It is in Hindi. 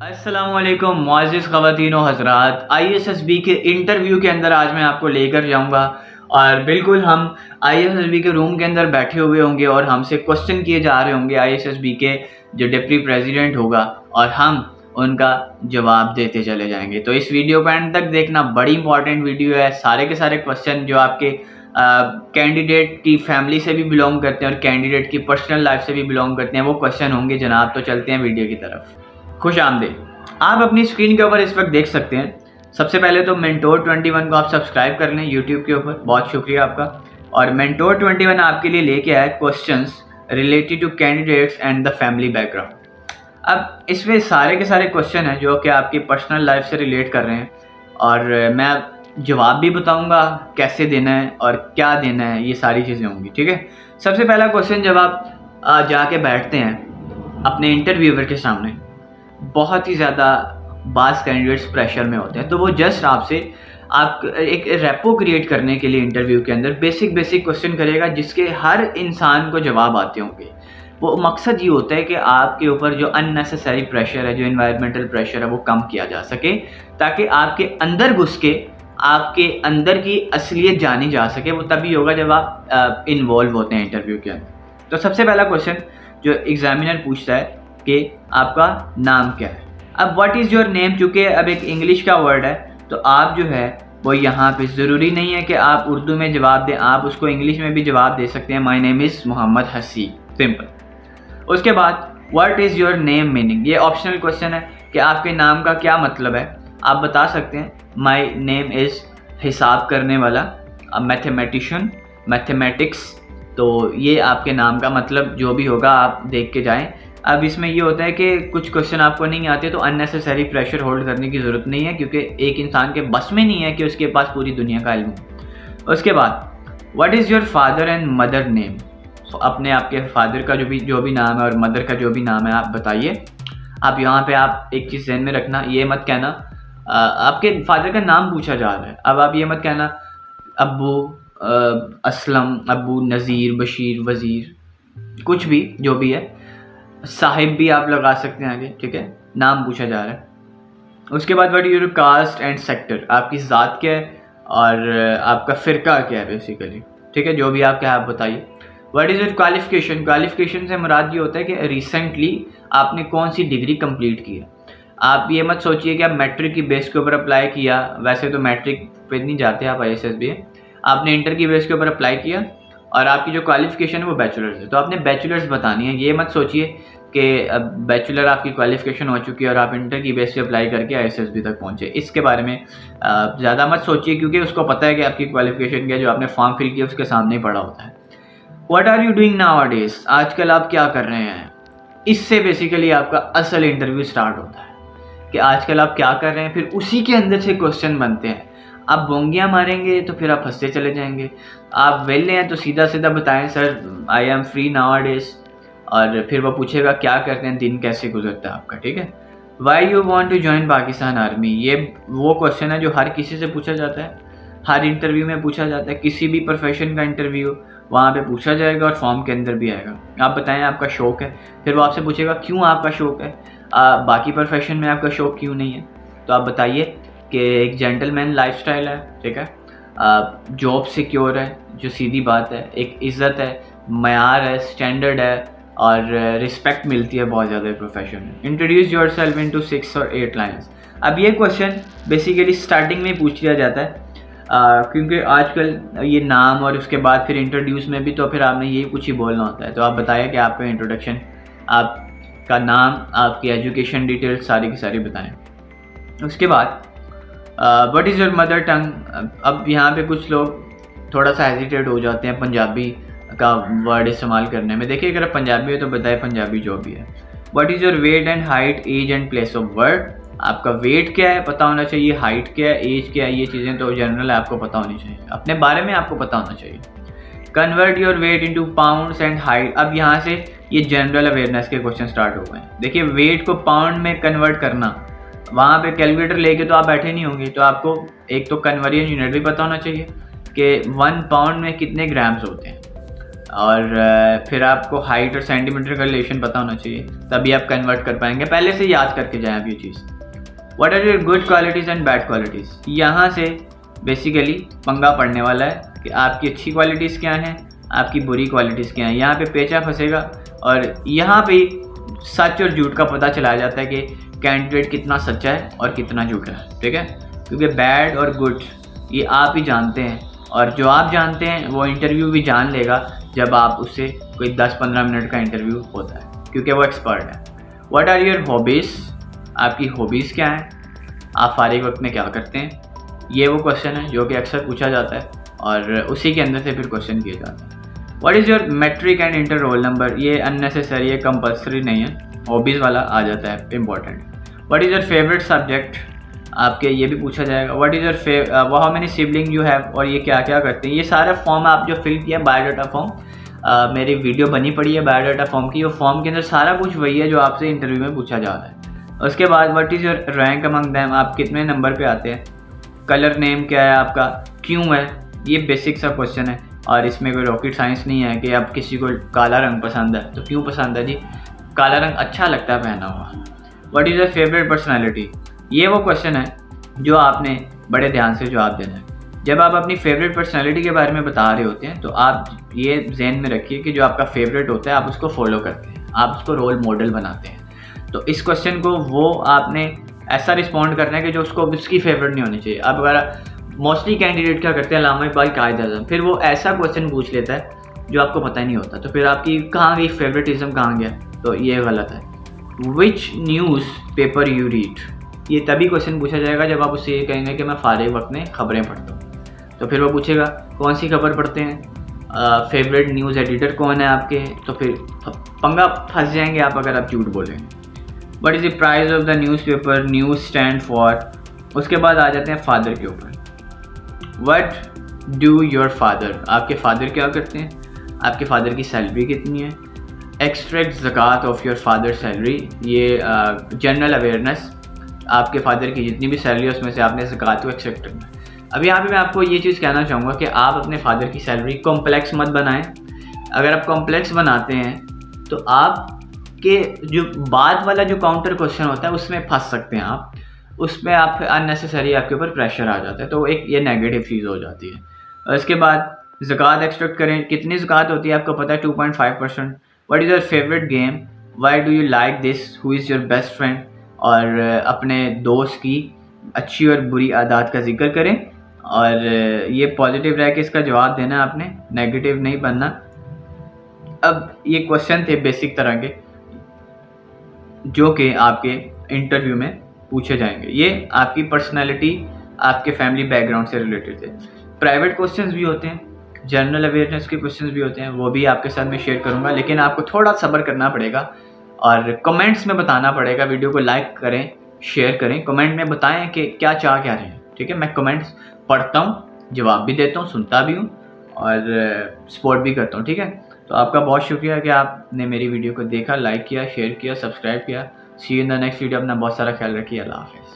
अस्सलामुअलैकुम मुअज़्ज़िज़ ख़वातीन व हज़रात, आईएसएसबी के इंटरव्यू के अंदर आज मैं आपको लेकर जाऊंगा और बिल्कुल हम आईएसएसबी के रूम के अंदर बैठे हुए होंगे और हमसे क्वेश्चन किए जा रहे होंगे आईएसएसबी के जो डिप्टी प्रेसिडेंट होगा और हम उनका जवाब देते चले जाएंगे। तो इस वीडियो को एंड तक देखना, बड़ी इंपॉर्टेंट वीडियो है। सारे के सारे क्वेश्चन जो आपके कैंडिडेट की फैमिली से भी बिलोंग करते हैं और कैंडिडेट की पर्सनल लाइफ से भी बिलोंग करते हैं वो क्वेश्चन होंगे जनाब। तो चलते हैं वीडियो की तरफ। खुश आमदीद। आप अपनी स्क्रीन के ऊपर इस वक्त देख सकते हैं। सबसे पहले तो मेंटोर 21 को आप सब्सक्राइब कर लें यूट्यूब के ऊपर, बहुत शुक्रिया आपका। और मेंटोर 21 आपके लिए लेके आया questions related to candidates and the family background. अब इसमें सारे के सारे क्वेश्चन हैं जो कि आपकी पर्सनल लाइफ से रिलेट कर रहे हैं और मैं जवाब भी बताऊंगा कैसे देना है और क्या देना है, ये सारी चीज़ें होंगी, ठीक है। सबसे पहला क्वेश्चन, जब आप जाके बैठते हैं अपने इंटरव्यूअर के सामने, बहुत ही ज़्यादा बास कैंडिडेट्स प्रेशर में होते हैं, तो वो जस्ट आपसे आप एक रेपो क्रिएट करने के लिए इंटरव्यू के अंदर बेसिक क्वेश्चन करेगा जिसके हर इंसान को जवाब आते होंगे। वो मकसद ये होता है कि आपके ऊपर जो अननेसेसरी प्रेशर है, जो इन्वायरमेंटल प्रेशर है, वो कम किया जा सके ताकि आपके अंदर घुस के आपके अंदर की असलियत जानी जा सके। वो तभी होगा जब आप इन्वॉल्व होते हैं इंटरव्यू के अंदर। तो सबसे पहला क्वेश्चन जो एग्जामिनर पूछता है कि आपका नाम क्या है। अब व्हाट इज़ योर नेम, चूँकि अब एक इंग्लिश का वर्ड है तो आप जो है वो यहाँ पे ज़रूरी नहीं है कि आप उर्दू में जवाब दें, आप उसको इंग्लिश में भी जवाब दे सकते हैं। माय नेम इज़ मोहम्मद हसी, सिंपल। उसके बाद what is your name meaning, ये ऑप्शनल क्वेश्चन है कि आपके नाम का क्या मतलब है। आप बता सकते हैं माय नेम इज़ हिसाब करने वाला, मैथमेटिशियन, मैथमेटिक्स। तो ये आपके नाम का मतलब जो भी होगा आप देख के जाएं। अब इसमें ये होता है कि कुछ क्वेश्चन आपको नहीं आते तो अननेसेसरी प्रेशर होल्ड करने की ज़रूरत नहीं है, क्योंकि एक इंसान के बस में नहीं है कि उसके पास पूरी दुनिया का इल्म हो। उसके बाद what is your father and mother name, अपने आपके फादर का जो भी नाम है और मदर का जो भी नाम है आप बताइए। आप यहाँ पे आप एक चीज़ ज़हन में रखना, ये मत कहना आपके फादर का नाम पूछा जा रहा है, अब आप ये मत कहना अब्बू असलम, अब्बू नज़ीर, बशीर, वज़ीर, कुछ भी जो भी है, साहिब भी आप लगा सकते हैं आगे, ठीक है। नाम पूछा जा रहा है। उसके बाद what is your cast and sector, आपकी ज़ात क्या है और आपका फ़िरका क्या है बेसिकली, ठीक है। जो भी आप क्या आप बताइए। What is your qualification, qualification से मुराद ये होता है कि रिसेंटली आपने कौन सी डिग्री कंप्लीट की है। आप ये मत सोचिए कि आप मैट्रिक की बेस के ऊपर अप्लाई किया, वैसे तो मैट्रिक पे नहीं जाते आप ISSB, आपने इंटर की बेस के ऊपर अप्लाई किया और आपकी जो क्वालिफ़िकेशन है वो बैचलर्स है, तो आपने बैचलर्स बतानी है। ये मत सोचिए कि बैचलर आपकी क्वालिफ़िकेशन हो चुकी है और आप इंटर की बेस पे अप्लाई करके ISSB तक पहुँचे। इसके बारे में ज़्यादा मत सोचिए, क्योंकि उसको पता है कि आपकी क्वालिफ़िकेशन क्या है, जो आपने फॉर्म फिल किया उसके सामने ही पड़ा होता है। What are you doing nowadays, आजकल आप क्या कर रहे हैं। इससे बेसिकली आपका असल इंटरव्यू स्टार्ट होता है कि आजकल आप क्या कर रहे हैं, फिर उसी के अंदर से क्वेश्चन बनते हैं। आप बोंगियाँ मारेंगे तो फिर आप हंसते चले जाएंगे, आप वेले हैं तो सीधा सीधा बताएं sir I am free nowadays, और फिर वो पूछेगा क्या करते हैं, दिन कैसे गुजरता है आपका, ठीक है। Why you want to join Pakistan army, ये वो क्वेश्चन है जो हर किसी से पूछा जाता है, हर इंटरव्यू में पूछा जाता है। किसी भी प्रोफेशन का इंटरव्यू वहाँ पे पूछा जाएगा और फॉर्म के अंदर भी आएगा। आप बताएं आपका शौक़ है, फिर वो आपसे पूछेगा क्यों आपका शौक़ है, बाकी प्रोफेशन में आपका शौक़ क्यों नहीं है। तो आप बताइए कि एक जेंटलमैन लाइफस्टाइल है, ठीक है, जॉब सिक्योर है, जो सीधी बात है, एक इज़्ज़त है, मयार है, स्टैंडर्ड है और रिस्पेक्ट मिलती है बहुत ज़्यादा प्रोफेशन में। Introduce yourself in to 6 और 8 लाइन्स। अब ये क्वेश्चन बेसिकली स्टार्टिंग में पूछ लिया जाता है क्योंकि आजकल ये नाम और उसके बाद फिर इंट्रोड्यूस में भी तो फिर आपने यही कुछ ही बोलना होता है। तो आप बताइए कि आपका इंट्रोडक्शन, आपका नाम, आपकी एजुकेशन डिटेल्स सारी की सारी बताएं। उसके बाद what is your mother tongue. अब यहाँ पे कुछ लोग थोड़ा सा हेजिटेट हो जाते हैं पंजाबी का वर्ड इस्तेमाल करने में। देखिए अगर आप पंजाबी है तो बताए पंजाबी जो भी है। What is your weight and height, age and place of birth, आपका वेट क्या है पता होना चाहिए, हाइट क्या है, एज क्या है, ये चीज़ें तो जनरल है आपको पता होनी चाहिए, अपने बारे में आपको पता होना चाहिए। Convert your weight into pounds and height. अब यहाँ से ये जनरल अवेयरनेस के क्वेश्चन स्टार्ट हो गए हैं। देखिए वेट को पाउंड में कन्वर्ट करना, वहाँ पे कैलकुलेटर लेके तो आप बैठे नहीं होंगे, तो आपको एक तो कन्वर्जन यूनिट भी पता होना चाहिए कि 1 पाउंड में कितने ग्राम्स होते हैं। और फिर आपको हाइट और सेंटीमीटर का रिलेशन पता होना चाहिए, तभी आप कन्वर्ट कर पाएंगे। पहले से याद करके जाएं आप ये चीज़। What are your good qualities and bad qualities. यहाँ से बेसिकली पंगा पड़ने वाला है कि आपकी अच्छी क्वालिटीज़ क्या हैं, आपकी बुरी क्वालिटीज़ क्या हैं। यहाँ पे पेचा फंसेगा और यहाँ पे सच और झूठ का पता चला जाता है कि कैंडिडेट कितना सच्चा है और कितना झूठा है, ठीक है। क्योंकि बैड और गुड ये आप ही जानते हैं, और जो आप जानते हैं वो इंटरव्यू भी जान लेगा जब आप उससे कोई 10-15 मिनट का इंटरव्यू होता है, क्योंकि वो एक्सपर्ट है। What are your hobbies. आपकी हॉबीज़ क्या हैं, आप फारिग वक्त में क्या करते हैं। ये वो क्वेश्चन है जो कि अक्सर पूछा जाता है और उसी के अंदर से फिर क्वेश्चन किए जाते हैं। What is your matric and inter roll number. ये अननेसेसरी है, कंपल्सरी नहीं है, हॉबीज़ वाला आ जाता है important. What is your favourite subject, आपके ये भी पूछा जाएगा। What is your how many sibling you have, और ये क्या क्या करते हैं। ये सारा फॉर्म आप जो फिल किया बायोडाटा फॉर्म, मेरी वीडियो बनी पड़ी है बायोडाटा फॉर्म की, वो फॉर्म के अंदर सारा कुछ वही है जो आपसे इंटरव्यू में पूछा जा रहा है। उसके बाद what is your rank among them, आप कितने नंबर पे आते हैं। कलर नेम क्या है आपका, क्यों है, ये बेसिक सा क्वेश्चन है और इसमें कोई रॉकेट साइंस नहीं है कि आप किसी को काला रंग पसंद है तो क्यों पसंद है जी, काला रंग अच्छा लगता है पहना हुआ। What is your favourite personality, ये वो क्वेश्चन है जो आपने बड़े ध्यान से जवाब देना है। जब आप अपनी फेवरेट पर्सनैलिटी के बारे में बता रहे होते हैं तो आप ये जहन में रखिए कि जो आपका फेवरेट होता है आप उसको फॉलो करते हैं, आप उसको रोल मॉडल बनाते हैं। तो इस क्वेश्चन को वो आपने ऐसा रिस्पॉन्ड करना है कि जो उसको उसकी फेवरेट नहीं होनी चाहिए। अब अगर मोस्टली कैंडिडेट क्या करते हैं, अल्लामा इकबाल कायद आज़म, फिर वो ऐसा क्वेश्चन पूछ लेता है जो आपको पता ही नहीं होता, तो फिर आपकी कहाँ गई फेवरेटिज्म, कहाँ गया, तो ये गलत है। विच न्यूज़ पेपर यू रीड, ये तभी क्वेश्चन पूछा जाएगा जब आप उससे ये कहेंगे कि मैं फारिग वक्त में खबरें पढ़ता हूँ, तो फिर वो पूछेगा कौन सी खबर पढ़ते हैं, फेवरेट न्यूज़ एडिटर कौन है आपके, तो फिर पंगा फंस जाएंगे आप अगर आप झूठ बोलेंगे। What is the price of the newspaper, news stand for. उसके बाद आ जाते हैं फादर के ऊपर। व्हाट डू योर फादर, आपके फादर क्या करते हैं, आपके फादर की सैलरी कितनी है। एक्सट्रैक्ट ज़कात ऑफ योर फादर सैलरी, ये जनरल अवेयरनेस, आपके फादर की जितनी भी सैलरी है उसमें से आपने ज़कात को एक्सेप्ट करना है। अब यहाँ पे मैं आपको ये चीज़ कहना चाहूँगा कि आप अपने फादर की सैलरी कॉम्प्लेक्स मत बनाएं। अगर आप कॉम्प्लेक्स बनाते हैं तो आपके जो बाद वाला जो काउंटर क्वेश्चन होता है उसमें फंस सकते हैं आप, उसमें आप अननेसेसरी आपके ऊपर प्रेशर आ जाता है, तो एक ये नेगेटिव चीज़ हो जाती है। और इसके बाद ज़कात एक्सट्रैक्ट करें, कितनी ज़कात होती है आपको पता है, 2.5%। What is your favourite game, why do you like this, who is your best friend, और अपने दोस्त की अच्छी और बुरी आदत का जिक्र करें और ये पॉजिटिव रह के इसका जवाब देना है आपने, नेगेटिव नहीं बनना। अब ये क्वेश्चन थे बेसिक तरह के जो कि आपके इंटरव्यू में पूछे जाएंगे, ये आपकी पर्सनैलिटी, आपके फैमिली बैकग्राउंड से रिलेटेड थे। प्राइवेट क्वेश्चंस भी होते हैं, जनरल अवेयरनेस के क्वेश्चंस भी होते हैं, वो भी आपके साथ मैं शेयर करूंगा, लेकिन आपको थोड़ा सब्र करना पड़ेगा और कमेंट्स में बताना पड़ेगा। वीडियो को लाइक करें, शेयर करें, कमेंट में बताएं कि क्या चाह क्या रहे हैं, ठीक है। मैं कमेंट्स पढ़ता हूँ, जवाब भी देता हूँ, सुनता भी हूँ और सपोर्ट भी करता हूँ, ठीक है। तो आपका बहुत शुक्रिया कि आपने मेरी वीडियो को देखा, लाइक किया, शेयर किया, सब्सक्राइब किया। See you in the next video. अपना बहुत सारा ख्याल रखिए। अल्लाह हाफ़िज़।